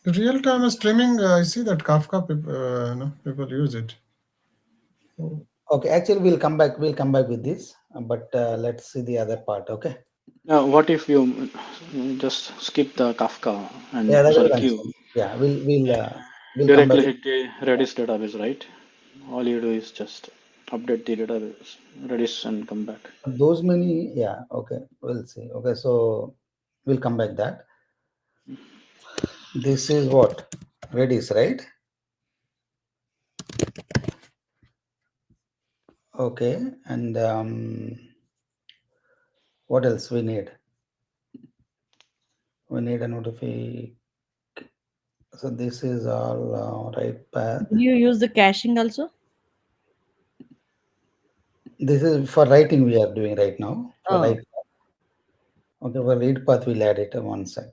Real time streaming, I see that Kafka people use it. Oh, Okay, actually, we'll come back with this, but let's see the other part. Okay. Now, what if you just skip the Kafka and Yeah, that will sorry queue, mention. Yeah, we'll come back. directly hit the Redis database, right? All you do is just update the database, Redis, and come back. Those many, yeah, okay, we'll see. Okay, so we'll come back that. This is what? Redis, right? Okay, and what else we need? We need a notify. So this is all right path. Do you use the caching also? This is for writing we are doing right now. For Oh, write, okay, for read path we'll add it. One sec.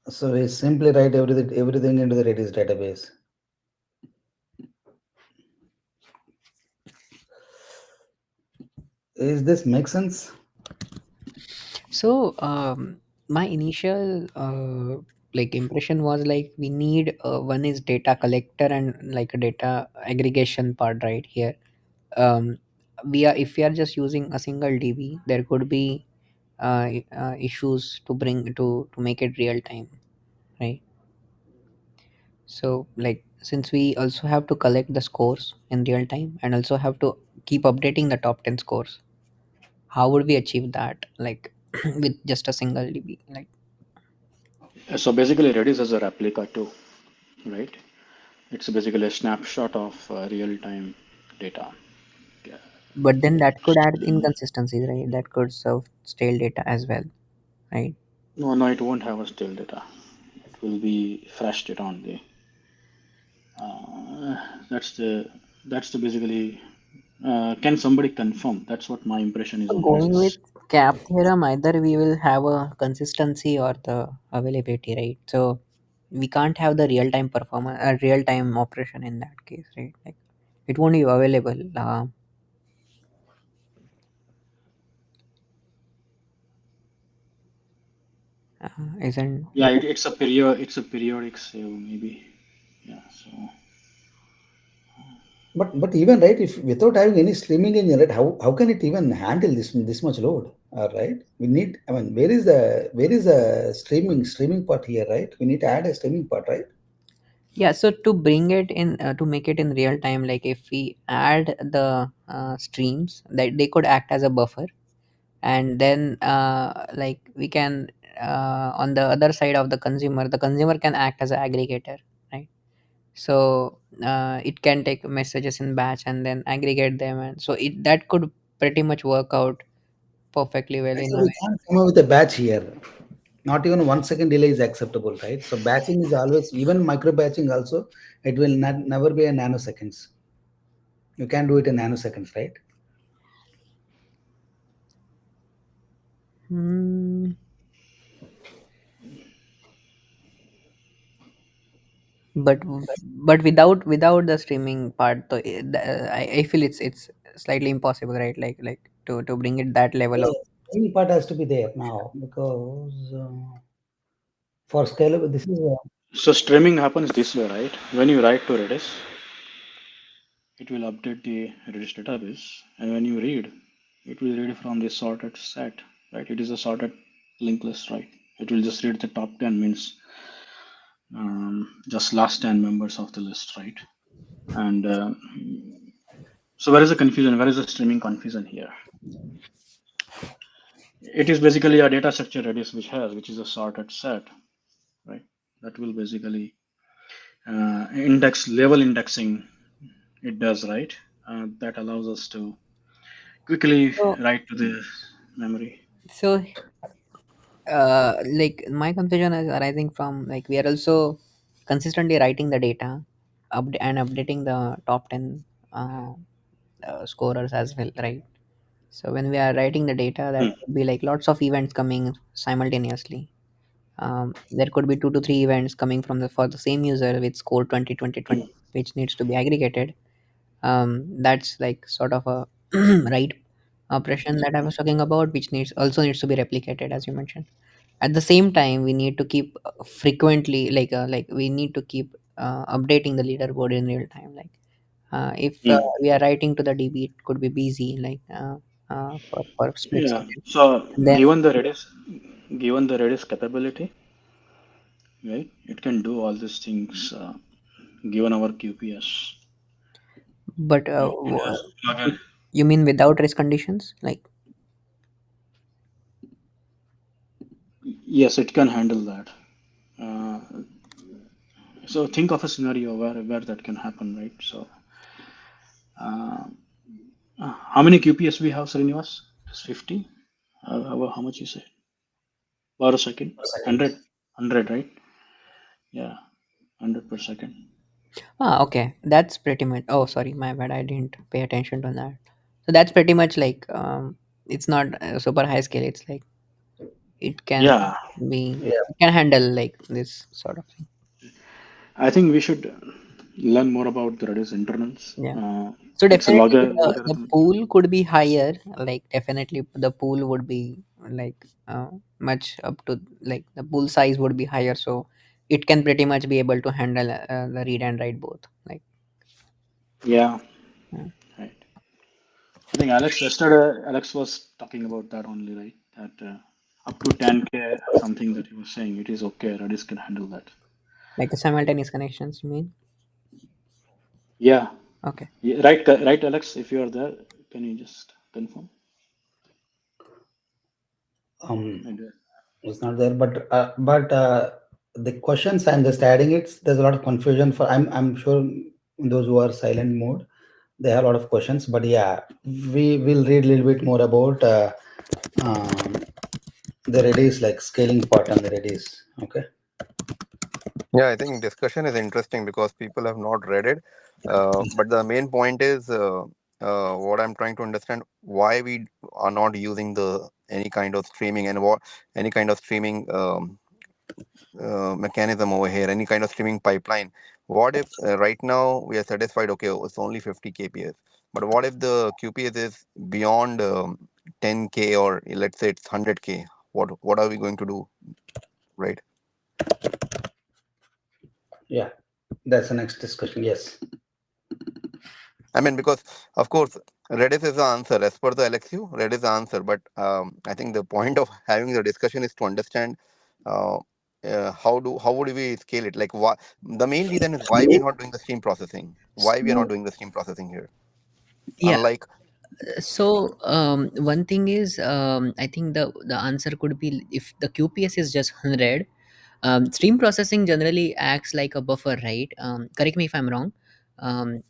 So we simply write everything into the Redis database. Is this make sense? So my initial like impression was like we need one is data collector and like a data aggregation part right here. um, we are if we are just using a single db there could be issues to bring to make it real time, right? So like since we also have to collect the scores in real time and also have to keep updating the top 10 scores, how would we achieve that like with just a single db like? So basically, Redis is a replica too, right? It's basically a snapshot of real-time data. Yeah. But then that could add inconsistencies, right? That could serve stale data as well, right? No, no, it won't have a stale data. It will be fresh data only. Uh, that's the that's the basically. Can somebody confirm? That's what my impression is So on going with Redis. cap theorem, either we will have a consistency or the availability, right? So we can't have the real time performance, real time operation in that case, right? Like it won't be available, isn't Yeah, it's a period. It's a periodic save, maybe. Yeah. So But even right, if without having any streaming engine, right, how can it even handle this much load? Right, we need. I mean, where is the streaming part here? Right, we need to add a streaming part, right? yeah. So to bring it in, to make it in real time, like if we add the streams, that they could act as a buffer, and then like we can on the other side of the consumer can act as an aggregator, right? So it can take messages in batch and then aggregate them, and so it that could pretty much work out perfectly well in So a we way. can't come up with a batch here. Not even 1 second delay is acceptable, right? So batching is always, even micro batching also, it will never be a nanoseconds. You can do it in nanoseconds, right? Hmm. but but without the streaming part, I feel it's slightly impossible, right? Like to bring it that level of. Yes, any part has to be there now because for scalable, this is so streaming happens this way, right? When you write to Redis, it will update the Redis database, and when you read, it will read from the sorted set, right? It is a sorted linked list, right? It will just read the top 10 means just last 10 members of the list, right? And so where is the confusion? Where is the streaming confusion here? It is basically a data structure Redis which is a sorted set, right? That will basically index level indexing. It does, right? That allows us to quickly So write to the memory. so like my confusion is arising from like we are also consistently writing the data and updating the top 10 uh, scorers as well, right? So when we are writing the data, that Hmm. could be like lots of events coming simultaneously. There could be 2 to 3 events coming from the for the same user with score 20 20 20, Hmm. which needs to be aggregated. That's like sort of a right operation that I was talking about, which needs to be replicated, as you mentioned. At the same time, we need to keep frequently, like we need to keep updating the leaderboard in real time. Like if Mm. we are writing to the DB, it could be busy, like for split Yeah. second. So And then, given the Redis capability, right? It can do all these things given our QPS. but Right? It has plugin. you mean without race conditions, like? Yes, it can handle that. Uh, so think of a scenario where that can happen, right? So uh, how many QPS we have, Srinivas? Just 50? How much you say? Per second? Per second. 100? 100, right? Yeah, 100 per second. Okay, that's pretty much. Oh, sorry, my bad. I didn't pay attention to that. So that's pretty much like it's not super high scale. It's like it can Yeah, Yeah. it can handle like this sort of thing. I think we should learn more about the Redis internals. Yeah. So It's a definitely the logarithm. pool could be higher. Like definitely the pool would be like much up to, like the pool size would be higher. So it can pretty much be able to handle the read and write both. Like Yeah, uh, right. I think Alex was talking about that only, right? That up to 10K, something that he was saying, it is okay. Redis can handle that. like the simultaneous connections. You mean? Yeah, Okay. yeah, right, Alex. If you are there, can you just confirm? Um, And, it's not there, but the questions I'm just adding it. There's a lot of confusion for. I'm sure those who are silent mode, they have a lot of questions. But yeah, we will read a little bit more about um, the Redis, like scaling part on the Redis. Okay. Yeah, I think discussion is interesting because people have not read it. But the main point is what I'm trying to understand why we are not using the any kind of streaming and what any kind of streaming mechanism over here, any kind of streaming pipeline. What if right now we are satisfied? Okay, it's only 50 kps, but what if the QPS is beyond 10K or let's say it's 100K? What are we going to do, right? Yeah, that's the next discussion. Yes. I mean, because of course, Redis is the answer as per the LXU. Redis is the answer, but I think the point of having the discussion is to understand uh, how would we scale it? Like, why, the main reason is why we are not doing the stream processing. Why we are not So doing the stream processing here? yeah. Unlike, So one thing is, I think the answer could be if the QPS is just 100. Stream processing generally acts like a buffer, right? Correct me if I'm wrong.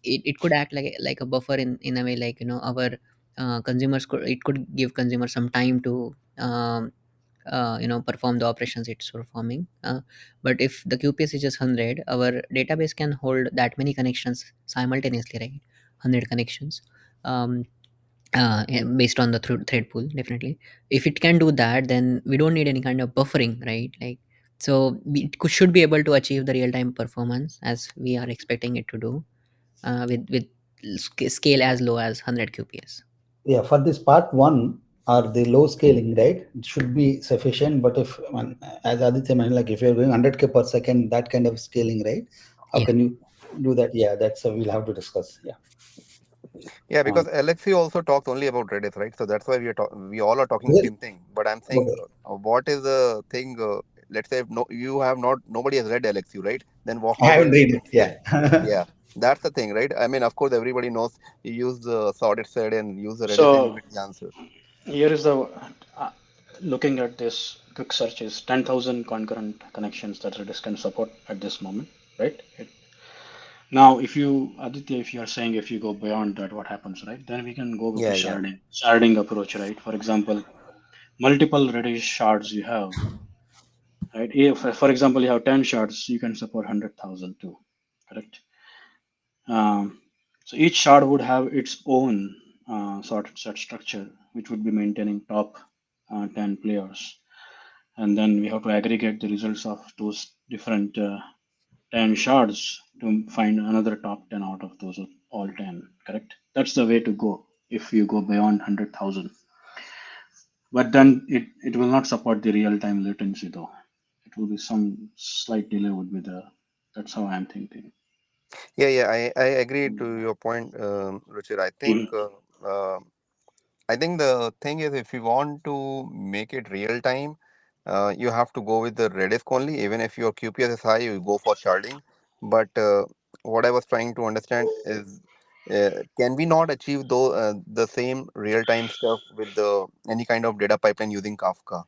It could act like a buffer in a way, like our consumers could, it could give consumers some time to perform the operations it's performing. But if the QPS is just 100, our database can hold that many connections simultaneously, right? 100 connections. Um, Based on the thread pool, definitely if it can do that, then we don't need any kind of buffering, right? Like, so should be able to achieve the real-time performance as we are expecting it to do, with scale as low as 100 QPS. Yeah, for this part one or the low scaling, right? It should be sufficient. But if, I mean, as Aditya mentioned, like if you're going 100K per second, that kind of scaling, right? How Yeah. can you do that? Yeah, that's we'll have to discuss. Yeah. yeah, Um, because LXU also talks only about Redis, right? So that's why we all are talking well, same thing. But I'm saying, okay. what is the thing? Let's say if no, you have not, nobody has read LXU, right? Then I how do haven't you read scale it. it? Yeah. Yeah, that's the thing, right? I mean, of course, everybody knows you use the sorted set and use the Redis and you so get the answer. here is the looking at this quick search is 10,000 concurrent connections that Redis can support at this moment, right? Now, if you, Aditya, if you are saying if you go beyond that, what happens, right? Then we can go with the Yeah, yeah. sharding approach, right? For example, multiple Redis shards you have, right? If, for example, you have 10 shards, you can support 100,000 too, correct? Um, so each shard would have its own sorted set structure, which would be maintaining top 10 players. And then we have to aggregate the results of those different 10 shards to find another top 10 out of those all 10, correct? That's the way to go if you go beyond 100,000. But then it will not support the real time latency though. It will be some slight delay would be there. That's how I'm thinking. Yeah, yeah, I agree to your point, Ruchir. Uh, I think the thing is, if you want to make it real time, you have to go with the Redis only. Even if your QPS is high, you go for sharding. But what I was trying to understand is, can we not achieve the same real time stuff with the any kind of data pipeline using Kafka?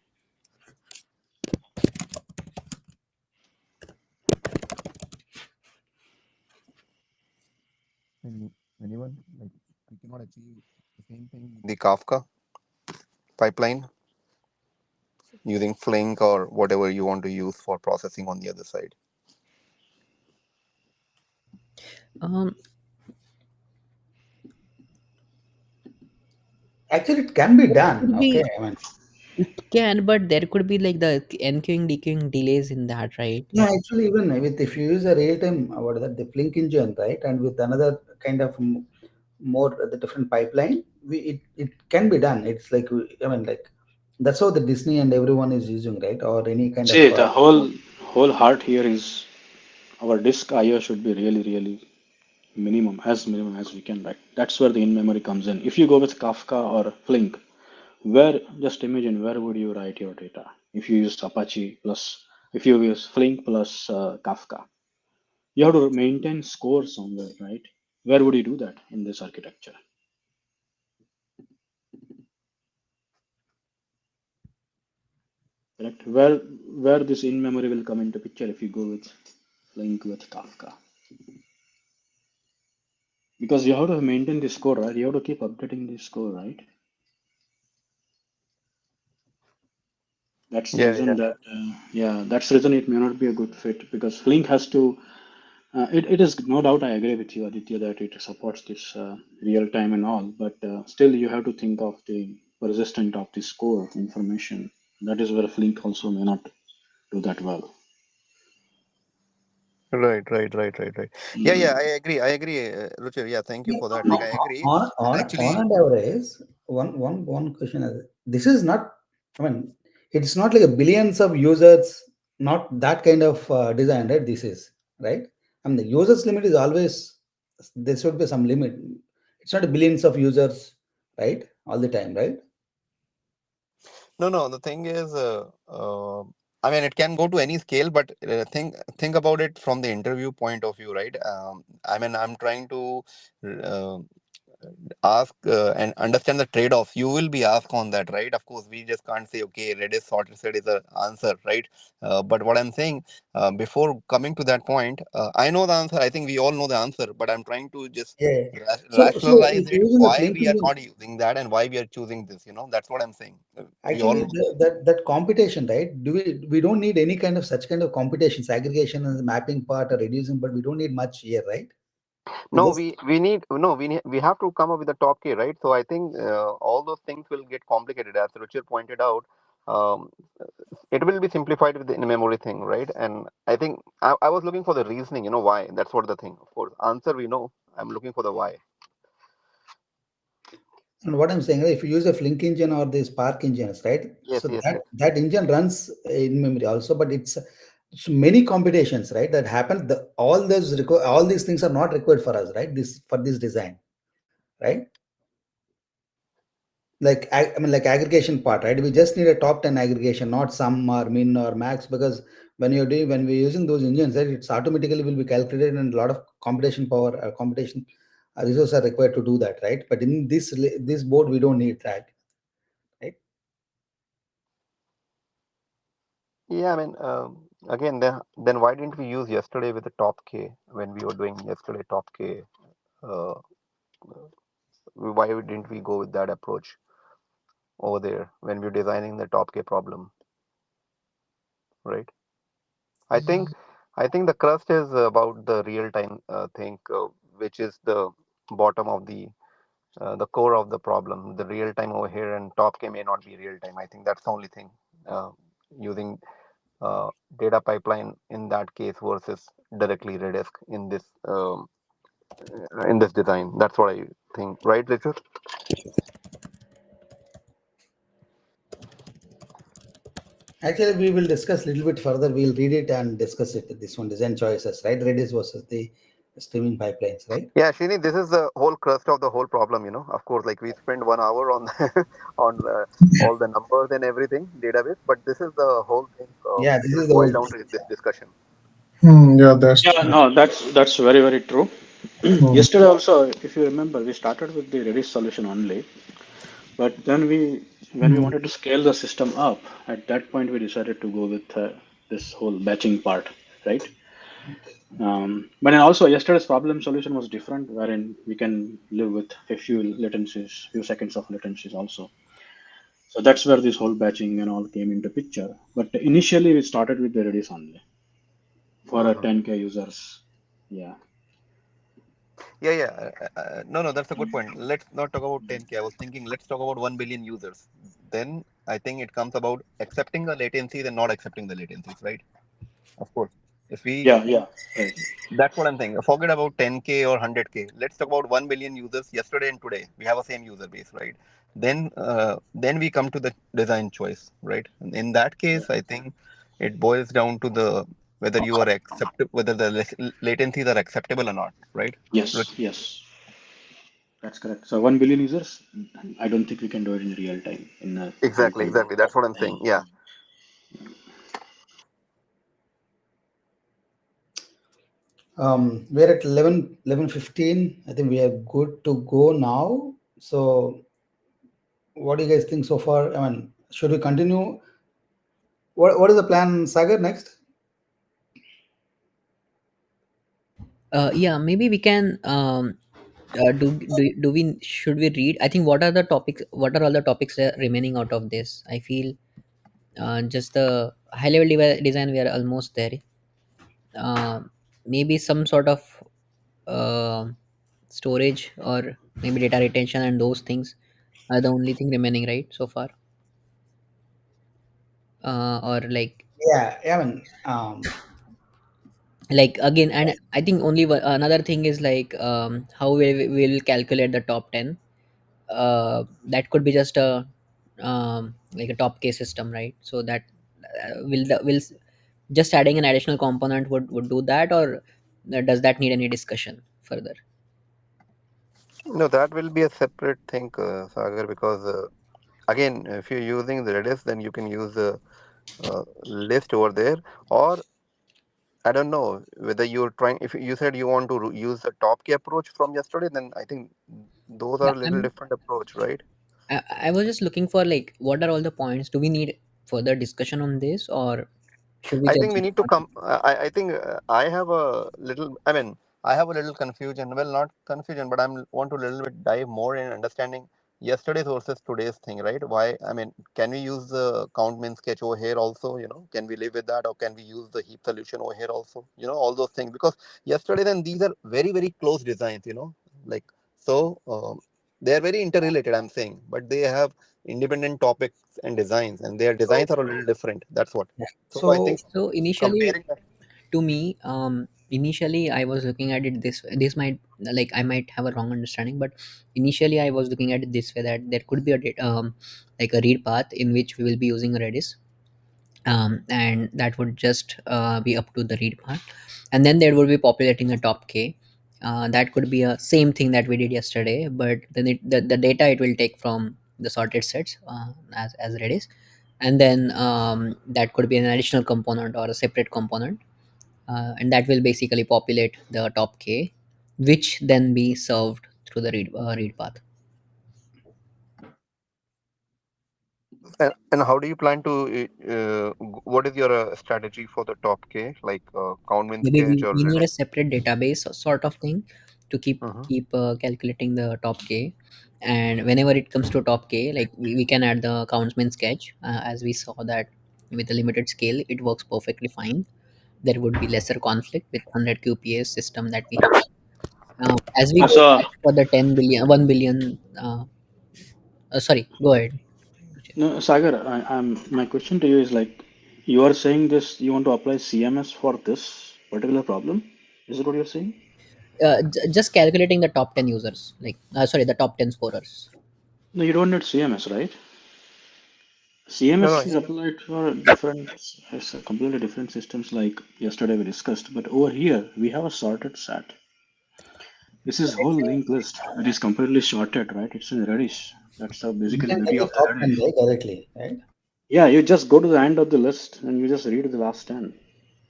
Anyone, like, we cannot achieve the same thing in the Kafka pipeline using Flink or whatever you want to use for processing on the other side. Um, Actually, it can be there done. could Okay, be I mean, it can, but there could be like the enqueuing dequeuing delays in that, right? yeah, Like, actually, even with if you use a real time, what is that, the Flink engine, right, and with another kind of more the different pipeline, it can be done. It's like I mean, like that's how the Disney and everyone is using, right, or any kind of See, the whole heart here is our disk IO should be really minimum as we can. Right, that's where the in memory comes in. If you go with Kafka or Flink, where just imagine where would you write your data if you use Apache plus if you use Flink plus Kafka. You have to maintain score somewhere, right? Where would you do that in this architecture? Correct. Where this in memory will come into picture if you go with Flink with Kafka, because you have to maintain the score, right? You have to keep updating the score, right? That's the Yeah, reason yeah. that yeah, that's the reason it may not be a good fit because Flink has to. It is no doubt I agree with you, Aditya, that it supports this real time and all, but still you have to think of the persistent of the score information. That is where Flink also may not do that well. Right. Yeah, yeah, I agree. I agree, Ruchir. Yeah, thank you yeah, for that. Like, I agree. And on actually, and average, one question is this is not. I mean, it's not like a billions of users, not that kind of design, right? This is right. I mean, the users limit is always there should be some limit. It's not a billions of users, right? All the time, right? no, no. The thing is, I mean, it can go to any scale, but think about it from the interview point of view, right? I mean, I'm trying to uh, ask and understand the trade-off. You will be asked on that, right? Of course, we just can't say, okay, Redis sorted is the answer, right? But what I'm saying, before coming to that point, I know the answer. I think we all know the answer, but I'm trying to just Yeah. So rationalize if it, you're using the why Flink we are engine, not using that and why we are choosing this. That's what I'm saying. We all actually know the answer. that computation, right? Do we don't need any kind of such kind of computations, aggregation and the mapping part or reducing, but we don't need much here, right? We No, just we have to come up with a top K, right? So I think all those things will get complicated, as Ruchir pointed out. Um, it will be simplified with the in-memory thing, right? And I think I was looking for the reasoning, why. That's what the thing. Of course, answer we know. I'm looking for the why. and what I'm saying, right, if you use a Flink engine or the Spark engines, right? Yes, So yes, that yes. that engine runs in memory also, but it's many computations, right? That happen. All these things are not required for us, right? This for this design, right? Like I mean, like aggregation part, right? We just need a top 10 aggregation, not sum or min or max, because when we're using those engines, right, it's automatically will be calculated and a lot of computation power, computation resources are required to do that, right? But in this board, we don't need that, right? Yeah, I mean, again, then why didn't we use yesterday with the top K when we were doing yesterday top K? Uh, why didn't we go with that approach over there when we were designing the top K problem, right? I think I think the crust is about the real time thing, which is the bottom of the core of the problem. The real time over here and top K may not be real time. I think that's the only thing. Uh, Using data pipeline in that case versus directly Redis in this design. That's what I think, right, Richard? Actually, we will discuss a little bit further. We'll read it and discuss it. This one, design choices, right? Redis versus the streaming pipelines, right? Yeah, Shini, this is the whole crust of the whole problem. Of course, like we spend 1 hour on on all the numbers and everything database, but this is the whole thing. Yeah, this It is will the boil whole. down to this discussion. Yeah, that's Yeah, true. no, that's very very true. Hmm. Yesterday also, if you remember, we started with the Redis solution only, but then when we Hmm. wanted to scale the system up, at that point we decided to go with this whole batching part, right? But then also yesterday's problem solution was different, wherein we can live with a few latencies, few seconds of latencies also. So that's where this whole batching and all came into picture. But initially we started with the Redis only for our Mhm. 10K users. Yeah. Yeah, yeah. No, that's a good point. Let's not talk about 10K. I was thinking, let's talk about 1 billion users. Then I think it comes about accepting the latencies and not accepting the latencies, right? Of course. If we Yeah, yeah. Right. That's what I'm saying. Forget about 10K or 100K. Let's talk about 1 billion users yesterday and today. We have a same user base, right? Then we come to the design choice, right? And in that case, I think it boils down to the whether you are whether the latencies are acceptable or not, right? Yes, yes. That's correct. So 1 billion users, I don't think we can do it in real time in a Exactly, controlled exactly. That's what I'm time. saying. Yeah. We're at 11:15. I think we are good to go now. So, what do you guys think so far? I mean, should we continue? What is the plan, Sagar, next? Yeah, maybe we can do we should we read? I think what are the topics? What are all the topics remaining out of this? I feel just the high level design we are almost there. Maybe some sort of uh, storage or maybe data retention and those things are the only thing remaining, right, so far. Or Yeah, I mean, like again, and I think only another thing is how we will calculate the top 10. That could be just a like a top case system, right? So that will just adding an additional component would do that, or does that need any discussion further? No, that will be a separate thing, Sagar, because again, if you're using the Redis, then you can use the list over there, or I don't know whether you're trying. If you said you want to use the top key approach from yesterday, then I think those are Yeah, a little different approach, right? I was just looking for what are all the points? Do we need further discussion on this, or should we I just think we need to come. I think I have a little. I mean, I have a little confusion. Well, not confusion, but I'm want to a little bit dive more in understanding yesterday's versus today's thing, right? Why? I mean, can we use the count min sketch over here also? Can we live with that, or can we use the heap solution over here also? All those things because yesterday then these are very very close designs. Like so. They are very interrelated. I'm saying, but they have independent topics and designs, and their so designs are a little different. That's what. yeah. So I So think so initially comparing that. to me, initially I was looking at it this might, I might have a wrong understanding, but initially I was looking at it this way, that there could be like a read path in which we will be using Redis, and that would just be up to the read path, and then there would be populating the top k. That could be a same thing that we did yesterday, but then the data it will take from the sorted sets, as Redis, and then that could be an additional component or a separate component, and that will basically populate the top k, which then be served through the read path. And how do you plan to? What is your strategy for the top K? Like count min Maybe sketch or we need a Redis? separate database sort of thing to Hmm. keep calculating the top k, and whenever it comes to top k, we can add the countsman sketch, as we saw that with the limited scale it works perfectly fine. There would be lesser conflict with 100 qps system that we have. As we go So, for the 10 billion 1 billion, sorry, go ahead. no, Sagar, my question to you is like, you are saying this, you want to apply CMS for this particular problem? Is it what you're saying? Just calculating the top 10 users, sorry, the top 10 scorers. No, you don't need CMS, right? No, CMS no. is applied for different, it's a completely different systems like yesterday we discussed. But over here, we have a sorted set. This is whole linked list. It is completely sorted, right? It's in Redis. That's the You basically can beauty take of the the top Redis. 10 right, directly, right? Yeah, you just go to the end of the list and you just read the last 10.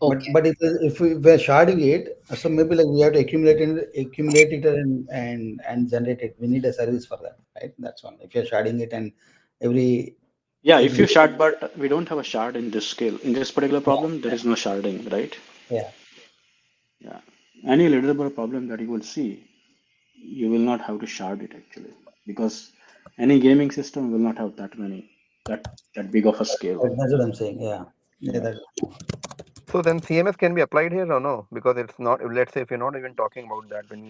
Okay. But if we were sharding it, so maybe like we have to accumulate it and generate it. We need a service for that, right? That's one. If you're sharding it and every Yeah, if you every shard, but we don't have a shard in this scale. In this particular problem, there is no sharding, right? yeah, Yeah. Any leaderboard problem that you will see, you will not have to shard it actually, because any gaming system will not have that many, that that big of a scale. that's what I'm saying. Yeah, yeah, Yeah. that So then CMS can be applied here or no? Because it's not. Let's say if you're not even talking about that, when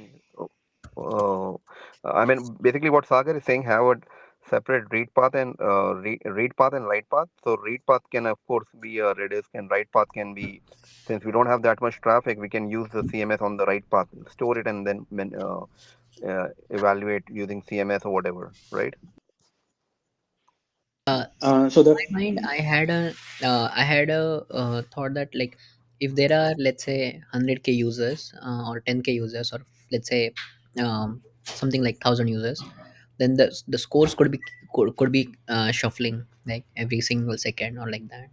uh, I mean, basically what Sagar is saying, have a separate read path and read path and write path. So read path can of course be a Redis, and write path can be, since we don't have that much traffic, we can use the CMS on the right path, store it, and then evaluate using CMS or whatever, right? So So in that my mind, I had a thought that, like, if there are, let's say, 100K users, or 10K users, or let's say, something like 1,000 users, then the scores could be shuffling like every single second or like that.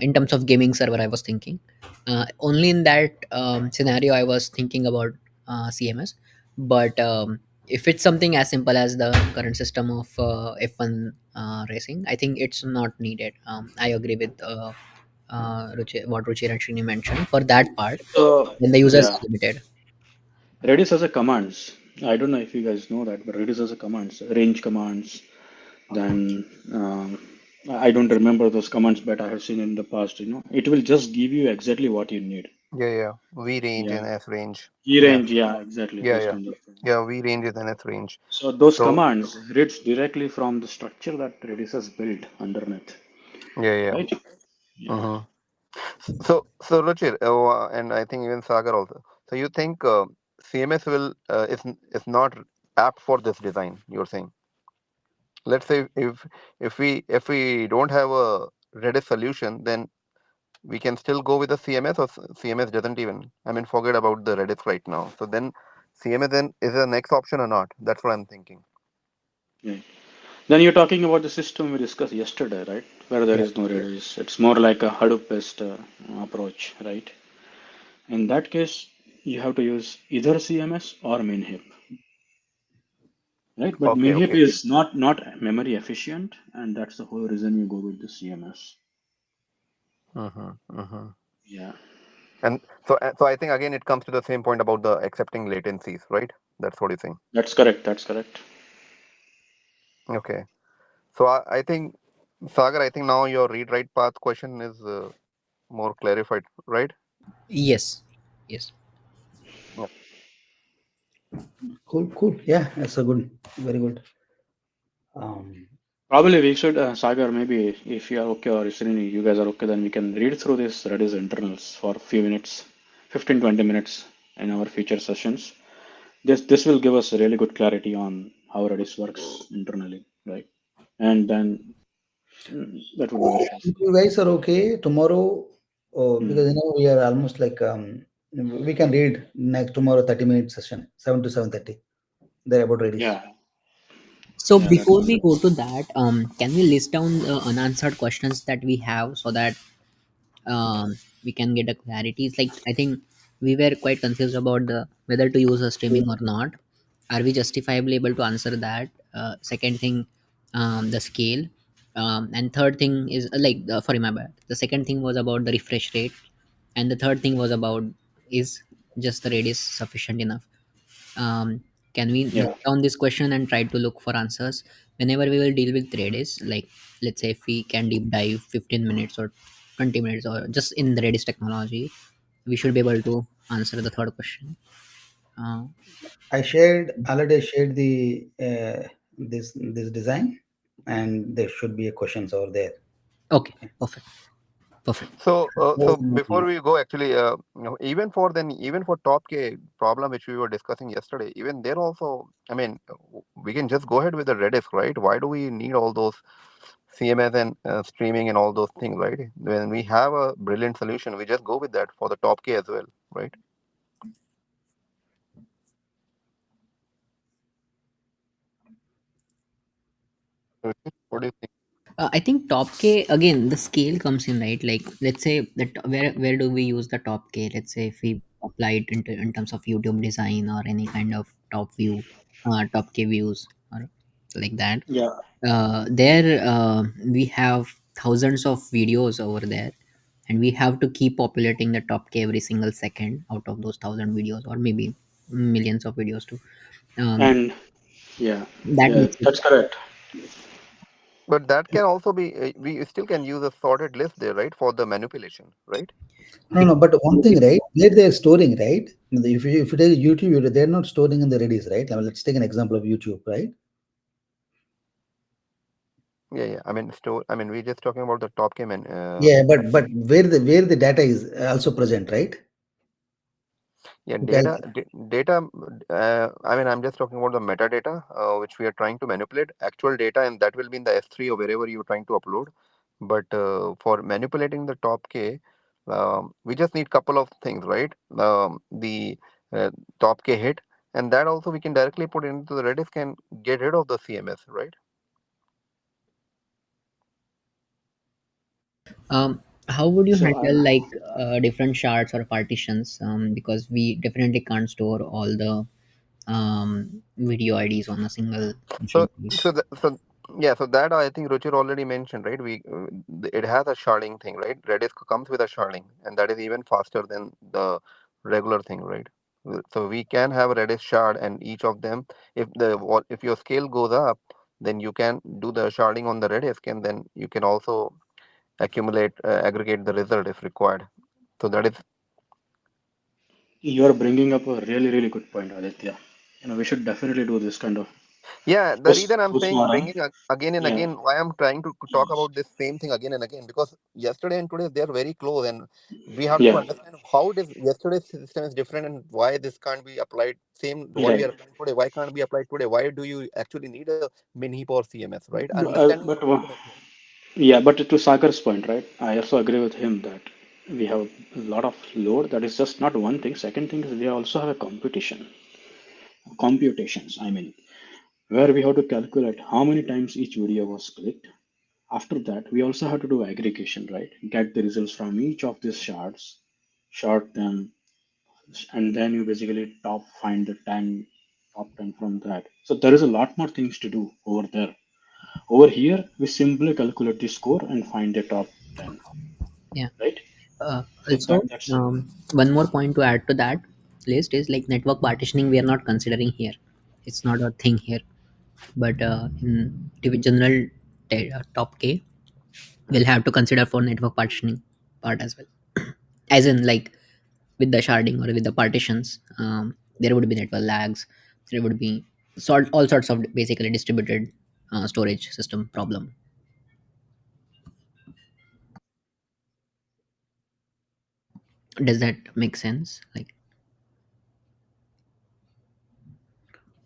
In terms of gaming server, I was thinking, only in that scenario I was thinking about CMS. But if it's something as simple as the current system of F1 racing, I think it's not needed. I agree with what Ruchir and Srini mentioned for that part. so When the users yeah, are limited. Redis has a commands. I don't know if you guys know that, but Redis has a commands, range commands. Then I don't remember those commands, but I have seen in the past. It will just give you exactly what you need. Yeah, yeah. V range Yeah, and S range. key Yeah, range. Yeah, exactly. yeah, Those yeah. kinds of. Yeah, V range is an S range. So those So commands reads directly from the structure that Redis has built underneath, yeah, yeah. right? Yeah. Mm-hmm. So Ruchir, and I think even Sagar also. So you think CMS will is not apt for this design? You're saying. Let's say if we don't have a Redis solution, then we can still go with the CMS, or CMS doesn't even. I mean, forget about the Redis right now. So then CMS then is the next option or not? That's what I'm thinking. Yeah. Then you're talking about the system we discussed yesterday, right? Where there yeah. is no Redis. It's more like a Hadoop-based approach, right? In that case, you have to use either CMS or MinHip, right? But Okay, MinHip okay. is not memory efficient, and that's the whole reason you go with the CMS. Mm-hmm, mm-hmm. Yeah, And so I think again it comes to the same point about the accepting latencies, right? That's what you're saying. that's correct. That's correct. Okay. So I think Sagar, I think now your read write path question is more clarified, right? Yes, yes. Yeah. Cool, cool. Yeah, that's a good, very good. Um, Probably we should, Sagar, maybe if you are okay or Srini, you guys are okay, then we can read through this Redis internals for a few minutes, 15, 20 minutes in our future sessions. This will give us a really good clarity on how Redis works internally, right? And then that would be very if helpful. you guys are okay tomorrow, Hmm. because we are almost like we can read next tomorrow 30-minute session, 7 to 7:30. They're about ready. Yeah, So yeah, that's before good. we go to that, can we list down the unanswered questions that we have so that we can get a clarity? It's like, I think we were quite confused about the whether to use a streaming or not. Are we justifiably able to answer that? Second thing, the scale, and third thing is sorry, my bad. The second thing was about the refresh rate, and the third thing was about, is just the radius sufficient enough? um, can we Yeah, note down this question and try to look for answers whenever we will deal with Redis? Like, let's say if we can deep dive 15 minutes or 20 minutes or just in the Redis technology, we should be able to answer the third question. uh, Already shared the this design, and there should be a questions over there. okay, perfect, perfect. So before we go, actually, even for top K problem which we were discussing yesterday, even there also, I mean, we can just go ahead with the Redis, right? Why do we need all those CMS and streaming and all those things, right? When we have a brilliant solution, we just go with that for the top K as well, right? Okay, what do you think? I think top K again. The scale comes in, right. Like let's say that where do we use the top K? Let's say if we apply it into in terms of YouTube design or any kind of top view, top K views or like that. Yeah, There we have thousands of videos over there, and we have to keep populating the top K every single second out of those thousand videos, or maybe millions of videos too. and yeah, That yeah, makes it. that's correct. But that can also be, we still can use a sorted list there, right, for the manipulation, right? No, no, but one thing, right? Where they're storing, right? If you take YouTube, they're not storing in the Redis, right? Now, let's take an example of YouTube, right? Yeah, yeah. I mean, I mean, we're just talking about the top game and Yeah, but where the data is also present, right? yeah, Because data. I mean, I'm just talking about the metadata, which we are trying to manipulate. Actual data, and that will be in the S3 or wherever you're trying to upload. But for manipulating the top K, we just need couple of things, right? The uh, top K hit, and that also we can directly put into the Redis and get rid of the CMS, right? How would you So handle like different shards or partitions? Because we definitely can't store all the video IDs on a single So, machine. so yeah, so that I think Ruchir already mentioned, right? It has a sharding thing, right? Redis comes with a sharding, and that is even faster than the regular thing, right? So we can have a Redis shard, and each of them, if your scale goes up, then you can do the sharding on the Redis, and then you can also aggregate the result if required. So that is. you're bringing up a really, really good point, Aditya. We should definitely do this kind of Yeah, the reason I'm saying postmodern. bringing again and Yeah, again, why I'm trying to talk about this same thing again and again, because yesterday and today they are very close, and we have to yeah, understand how it is yesterday's system is different and why this can't be applied. Same what we right. are applying today, why can't be applied today? Why do you actually need a min heap or CMS, right? Understanding the But system as well. yeah, but to Sagar's point, right? I also agree with him that we have a lot of load. That is just not one thing. Second thing is we also have a computations. I mean, where we have to calculate how many times each video was clicked. After that, we also have to do aggregation, right? Get the results from each of these shards, shard them, and then you basically find the 10 top 10 from that. So there is a lot more things to do over there. Over here, we simply calculate the score and find the top 10, Yeah. right? So Also, that's it. one more point to add to that list is like network partitioning. We are not considering here. It's not a thing here. But in general top K, we'll have to consider for network partitioning part as well. As in, like with the sharding or with the partitions, there would be network lags. There would be all sorts of basically distributed storage system problem. Does that make sense? Like,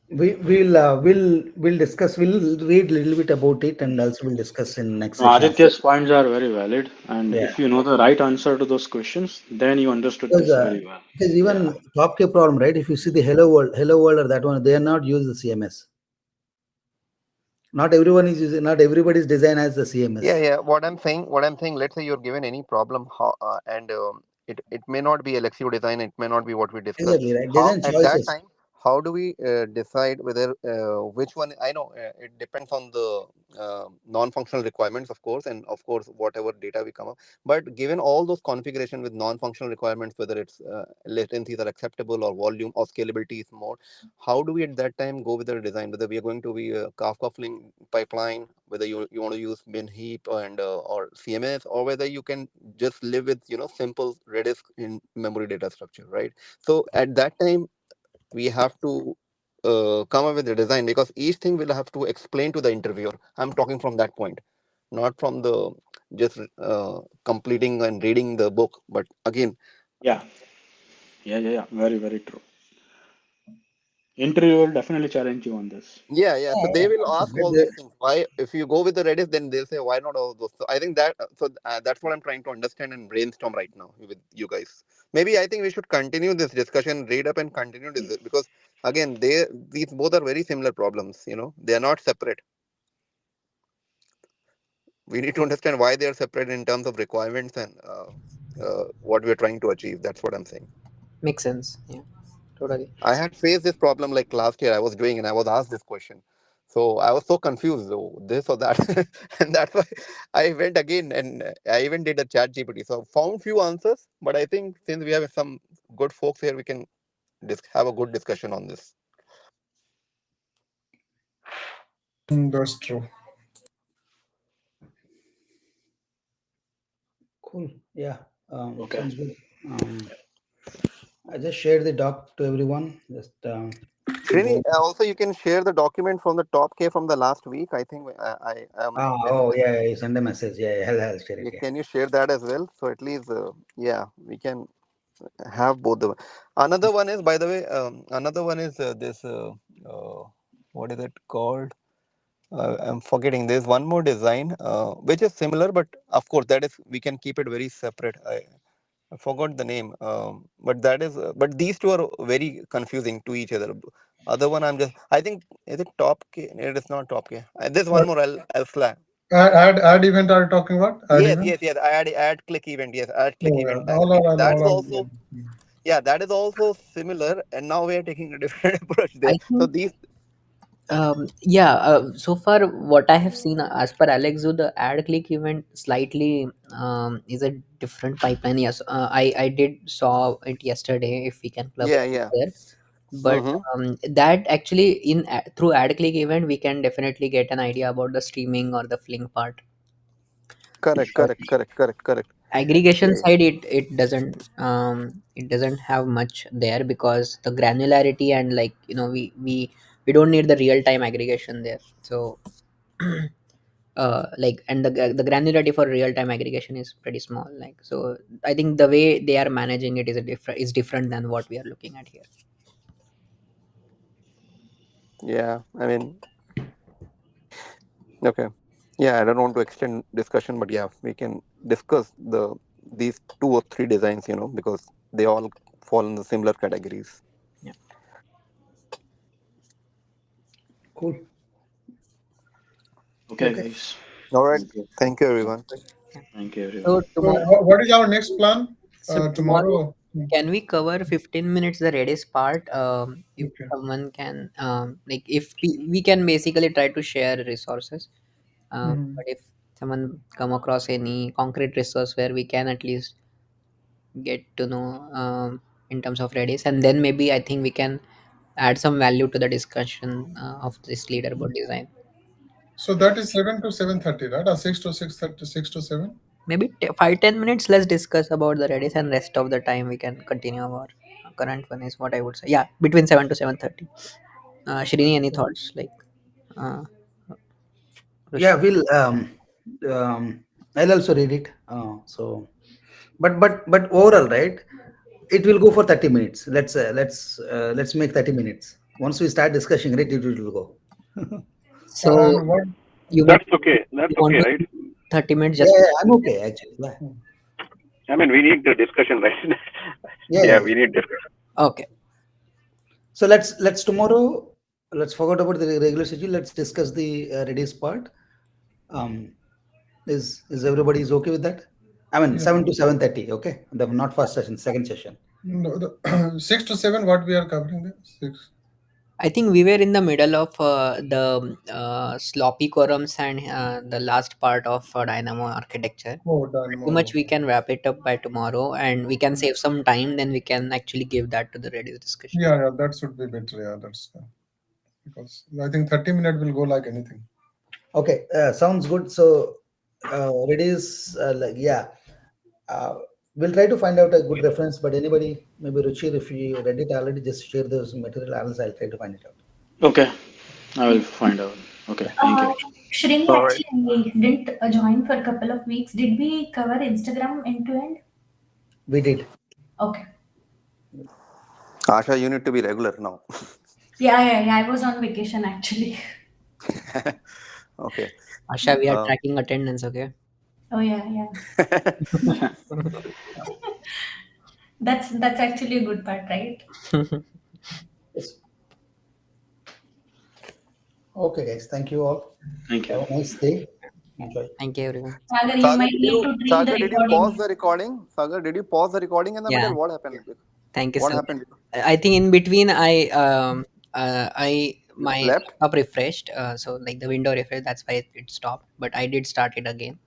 we'll discuss. We'll read a little bit about it, and also we'll discuss in next Now, session. Aditya's points are very valid, and Yeah, if you know the right answer to those questions, then you understood because this very well. Yeah, even top K problem, right? If you see the Hello World or that one, they are not use the CMS. Not everyone is using. Not everybody's design has the Yeah, CMS. yeah. What I'm saying. Let's say you're given any problem, and it may not be Alexio design. It may not be what we discussed. Exactly right. How Design at that choices. time, how do we decide whether which one? I know it depends on the non-functional requirements, of course, and of course whatever data we come up. But given all those configuration with non-functional requirements, whether it's latencies are acceptable or volume or scalability is more, how do we at that time go with the design? Whether we are going to be a Kafka Flink pipeline, whether you want to use bin heap and or CMS, or whether you can just live with simple Redis in memory data structure, right? So at that time we have to come up with a design, because each thing will have to explain to the interviewer. I'm talking from that point, not from the just completing and reading the book, but again. yeah, yeah, yeah, yeah. Very, very true. Interview will definitely challenge you on this. Yeah, yeah. So they will ask all Yeah, these things. Why, if you go with the Redis, then they'll say, why not all those? So I think that, that's what I'm trying to understand and brainstorm right now with you guys. Maybe I think we should continue this discussion, read up and continue this because again, these both are very similar problems. They are not separate. We need to understand why they are separate in terms of requirements and what we're trying to achieve. That's what I'm saying. Makes sense. Yeah, totally. I had faced this problem like last year. I was doing and I was asked this question. So I was so confused, oh, this or that. And that's why I went again and I even did a chat GPT. So found few answers, but I think since we have some good folks here, we can have a good discussion on this. That's true. cool. Yeah, Okay. sounds good. I just shared the doc to everyone. Just Srini, go. also you can share the document from the top K from the last week. I think I am missing Oh that. yeah, yeah, you send a message. Yeah, yeah, I'll share it. Yeah. Can you share that as well? So at least, yeah, we can have both the. Another one is, by the way, another one is this. What is it called? I'm forgetting. There's one more design which is similar, but of course that is we can keep it very separate. I forgot the name, but that is. But these two are very confusing to each other. Other one I'm just. I think is it top K? It is not top K. There's one more. I'll flag. Ad event are you talking about? Ad Yes, event? yes, yes. Add click event. Yes, add click Oh, event yeah. tag. Right. That is All are, also, yeah, that is also similar. And now we are taking a different approach there. I So think these, yeah, so far what I have seen as per Alexo, the ad click event slightly is a different pipeline. Yes, I did saw it yesterday. If we can plug yeah, it yeah. there, but Mm-hmm. that actually through ad click event we can definitely get an idea about the streaming or the fling part. Correct, correct, correct, correct, correct. Aggregation Yeah, side, it doesn't have much there because the granularity and like we don't need the real time aggregation there. So like and the granularity for real time aggregation is pretty small, like, so I think the way they are managing it is different than what we are looking at here. yeah. I mean, okay. Yeah, I don't want to extend discussion, but yeah, we can discuss these two or three designs, because they all fall in the similar categories. Yeah. Cool. Okay, Okay. guys. All right. Thank you. Thank you, everyone. Yeah. Thank you, So everyone. So, tomorrow, what is our next plan? tomorrow, Tomorrow. can we cover 15 minutes the Redis part? If Okay. someone can, like, if we can basically try to share resources. Mhm. But if someone come across any concrete resource where we can at least get to know in terms of Redis, and then maybe I think we can add some value to the discussion of this leaderboard design. So that is 7 to 7:30, right? Or 6 to 6:30, 6 to 7. Maybe 5-10 minutes. Let's discuss about the Redis, and rest of the time we can continue our current one is what I would say. Yeah, between 7 to 7:30. Shrini, any thoughts like uh, Yeah, Rushi? we'll. I'll also read it. But overall, right? It will go for 30 minutes. Let's make 30 minutes. Once we start discussing, right, it will go. So And what? you want That's okay. you That's want okay, to right? 30 minutes Yeah, just to yeah, I'm okay actually. Yeah, I mean, we need the discussion, right? yeah, Yeah, yeah. we need discussion. okay. So let's tomorrow. Let's forget about the regular schedule. Let's discuss the Redis part. Um, is everybody is okay with that? I mean, Yeah. 7 to 7:30. Okay, the not first session, second session. No, 6 to 7. What we are covering there? Six. I think we were in the middle of the sloppy quorums and the last part of Dynamo architecture. Oh, Pretty Dynamo. much we can wrap it up by tomorrow, and we can save some time. Then we can actually give that to the Redis discussion. Yeah, yeah, that should be better. Yeah, that's because I think 30 minutes will go like anything. Okay, sounds good. So Redis, like yeah, uh, we'll try to find out a good reference. But anybody, maybe Ruchir, if you read it already, just share those material. Else I'll try to find it out. Okay, I will find out. Okay, thank Uh, you. Shrini, All right. actually, I didn't join for a couple of weeks. Did we cover Instagram end to end? We did. Okay. Asha, you need to be regular now. Yeah. I was on vacation actually. Okay. Asha, we are Uh, tracking attendance, okay? Oh yeah. That's actually a good part, right? Yes. Okay, guys. Thank you all. Thank you. Have a nice day. Enjoy. Thank you, everyone. Sagar, you Sagar, might need to drink the Sagar, did you pause recording. the recording? Sagar, did you pause the recording in the Yeah, middle? What happened? thank you What so happened? much. I think in between You my slept? laptop refreshed, so like the window refreshed. That's why it stopped. But I did start it again.